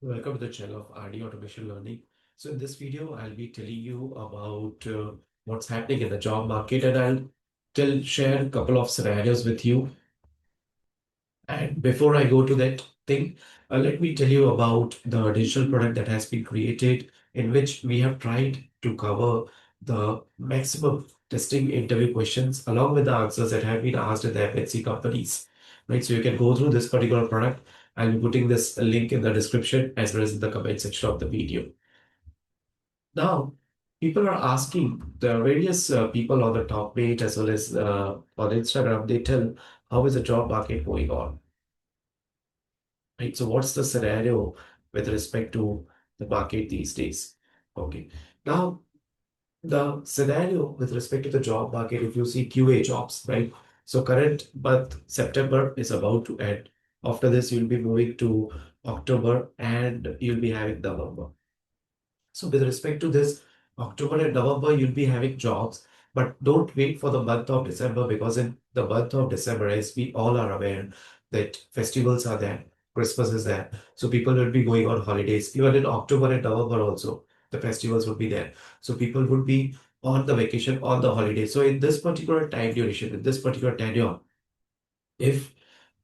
Welcome to the channel of RD Automation Learning. So in this video, I'll be telling you about what's happening in the job market, and I'll share a couple of scenarios with you. And before I go to that thing, let me tell you about the digital product that has been created, in which we have tried to cover the maximum testing interview questions along with the answers that have been asked in the MNC companies. Right, so you can go through this particular product. I'll be putting this link in the description as well as in the comment section of the video. Now, people are asking the various people on the Topmate as well as on Instagram, they tell how is the job market going on. Right. So what's the scenario with respect to the market these days? Okay. Now, the scenario with respect to the job market, if you see QA jobs, right? So current month, September is about to end. After this, you'll be moving to October and you'll be having November. So with respect to this, October and November, you'll be having jobs, but don't wait for the month of December, because in the month of December, as we all are aware, that festivals are there, Christmas is there. So people will be going on holidays. Even in October and November also, the festivals would be there. So people would be on the vacation, on the holiday. So in this particular time duration, in this particular tenure, if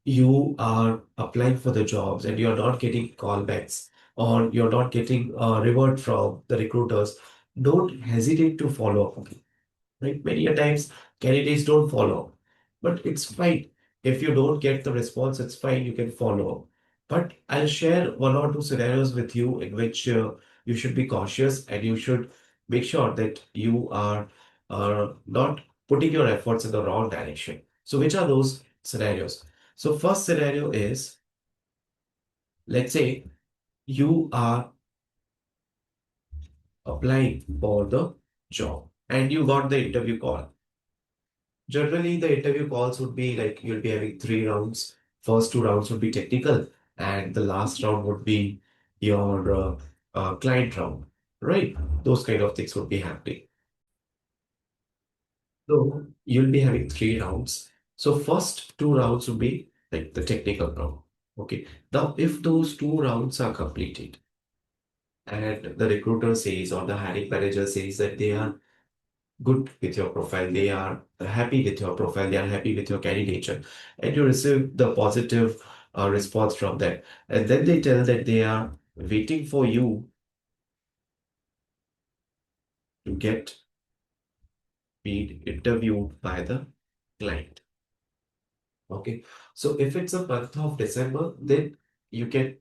you are applying for the jobs and you're not getting callbacks or you're not getting a reward from the recruiters, don't hesitate to follow up. Right? Many a times candidates don't follow up, but it's fine. If you don't get the response, it's fine. You can follow up. But I'll share one or two scenarios with you in which you should be cautious and you should make sure that you are not putting your efforts in the wrong direction. So, which are those scenarios? So, first scenario is, let's say you are applying for the job and you got the interview call. Generally, the interview calls would be like you'll be having three rounds. First two rounds would be technical, and the last round would be your client round, right? Those kind of things would be happening. So you'll be having three rounds. So first two rounds would be like the technical round. Okay. Now, if those two rounds are completed and the recruiter says or the hiring manager says that they are good with your profile, they are happy with your profile, they are happy with your candidature, and you receive the positive response from them. And then they tell that they are waiting for you to get being interviewed by the client. Okay. So if it's a month of December, then you can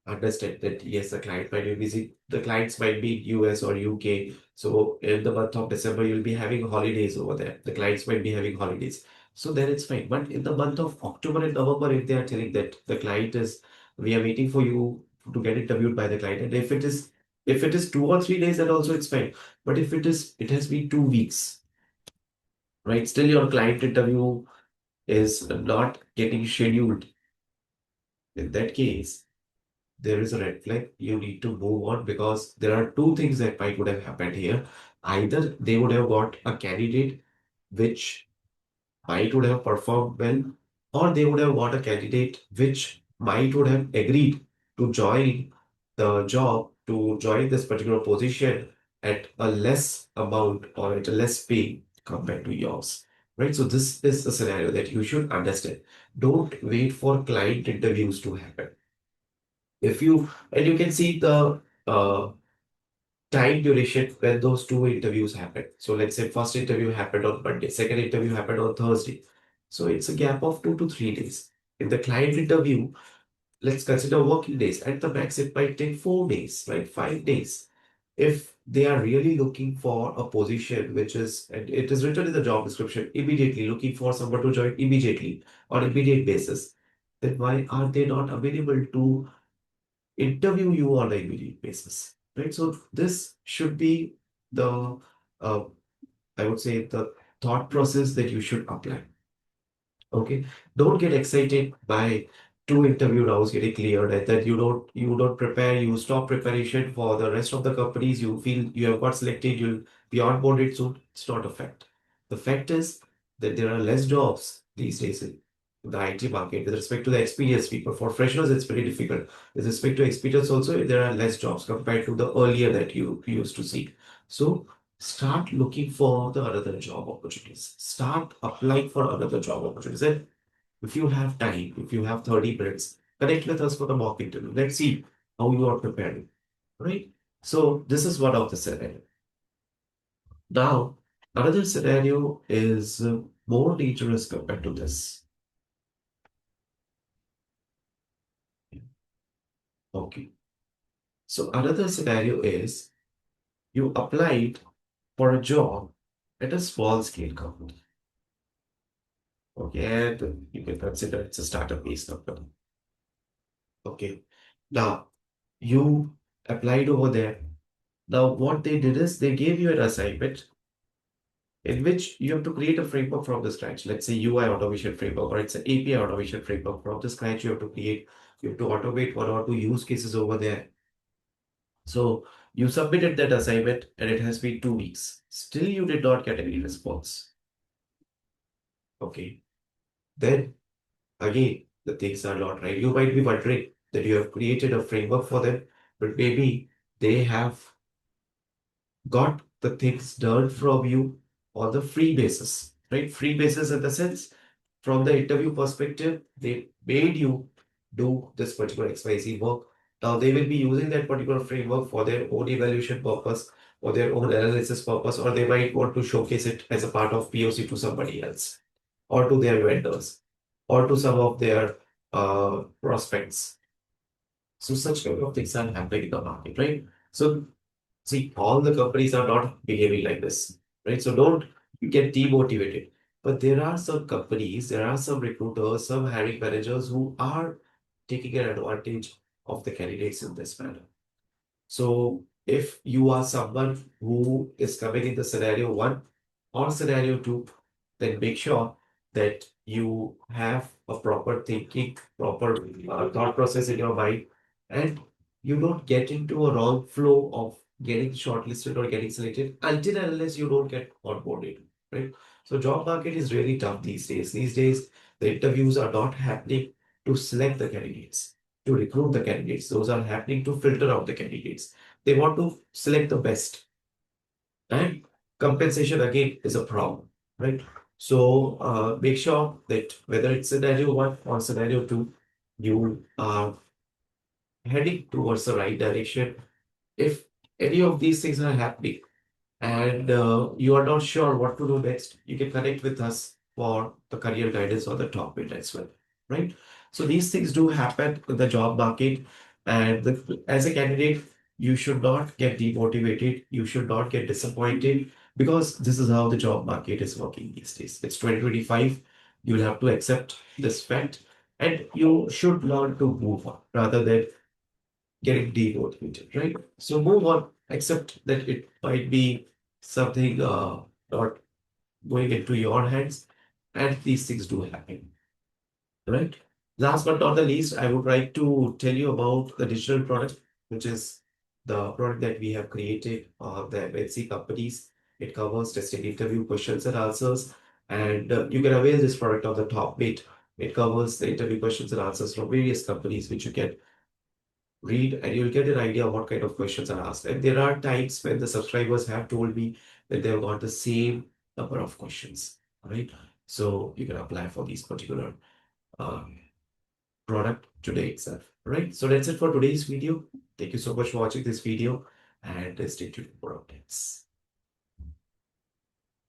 understand that yes, the client might be busy. The clients might be in US or UK. So in the month of December, you'll be having holidays over there. The clients might be having holidays. So then it's fine. But in the month of October and November, if they are telling that the client is, we are waiting for you to get interviewed by the client. And if it is 2 or 3 days, then also it's fine. But if it has been 2 weeks, right? Still your client interview is not getting scheduled. In that case, there is a red flag. You need to move on, because there are two things that might would have happened here. Either they would have got a candidate which might would have performed well, or they would have got a candidate which might would have agreed to join the job, to join this particular position at a less amount or at a less pay compared to yours. Right. So this is a scenario that you should understand. Don't wait for client interviews to happen. If you and you can see the uh, time duration when those two interviews happened. So let's say first interview happened on Monday, second interview happened on Thursday. So it's a gap of 2 to 3 days. In the client interview, let's consider working days. At the max, it might take 4 days, right? 5 days. If they are really looking for a position which is, and it is written in the job description, immediately looking for someone to join immediately on immediate basis, then why are they not available to interview you on an immediate basis, right? So this should be the, uh, I would say, the thought process that you should apply. Okay, don't get excited by two interview rounds getting cleared and that you don't prepare, you stop preparation for the rest of the companies. You feel you have got selected, you'll be onboarded soon. It's not a fact. The fact is that there are less jobs these days. the IT market with respect to the experienced people. For freshers, it's very difficult. With respect to experienced also, there are less jobs compared to the earlier that you used to see. So start looking for the another job opportunities. Start applying for another job opportunities. And if you have time, if you have 30 minutes, connect with us for the mock interview. Let's see how you are preparing, right? So this is one of the scenario. Now, another scenario is more dangerous compared to this. Okay. So another scenario is you applied for a job at a small scale company. Okay, and you can consider it's a startup based company. Okay. Now you applied over there. Now what they did is they gave you an assignment in which you have to create a framework from the scratch. Let's say UI automation framework, or it's an API automation framework. From the scratch, you have to create, you have to automate one or two use cases over there. So you submitted that assignment and it has been 2 weeks. Still, you did not get any response. Okay. Then again, the things are not right. You might be wondering that you have created a framework for them, but maybe they have got the things done from you on the free basis, right? Free basis in the sense, from the interview perspective, they made you do this particular XYZ work. Now they will be using that particular framework for their own evaluation purpose, or their own analysis purpose, or they might want to showcase it as a part of POC to somebody else, or to their vendors, or to some of their prospects. So such kind of things are happening in the market, right? So see, all the companies are not behaving like this, right? So don't get demotivated. But there are some companies, there are some recruiters, some hiring managers who are taking an advantage of the candidates in this manner. So if you are someone who is coming in the scenario one or scenario two, then make sure that you have a proper thinking, proper thought process in your mind, and you don't get into a wrong flow of getting shortlisted or getting selected until and unless you don't get onboarded, right? So job market is really tough these days. These days, the interviews are not happening to select the candidates, to recruit the candidates. Those are happening to filter out the candidates. They want to select the best. And compensation again is a problem, right? So make sure that whether it's scenario one or scenario two, you are heading towards the right direction. If any of these things are happening, and you are not sure what to do next, you can connect with us for the career guidance or the Topmate as well, right? So these things do happen in the job market, and as a candidate, you should not get demotivated. You should not get disappointed, because this is how the job market is working these days. It's 2025. You'll have to accept this fact, and you should learn to move on rather than getting demotivated, right? So move on, accept that it might be something not going into your hands, and these things do happen, right? Last but not the least, I would like to tell you about the digital product, which is the product that we have created on the MNC companies. It covers testing interview questions and answers, and you can avail this product on the top bit. It covers the interview questions and answers from various companies, which you can read, and you'll get an idea of what kind of questions are asked. And there are times when the subscribers have told me that they have got the same number of questions, right? So you can apply for these particular uh, product today itself, right? So that's it for today's video. Thank you so much for watching this video, and stay tuned for updates.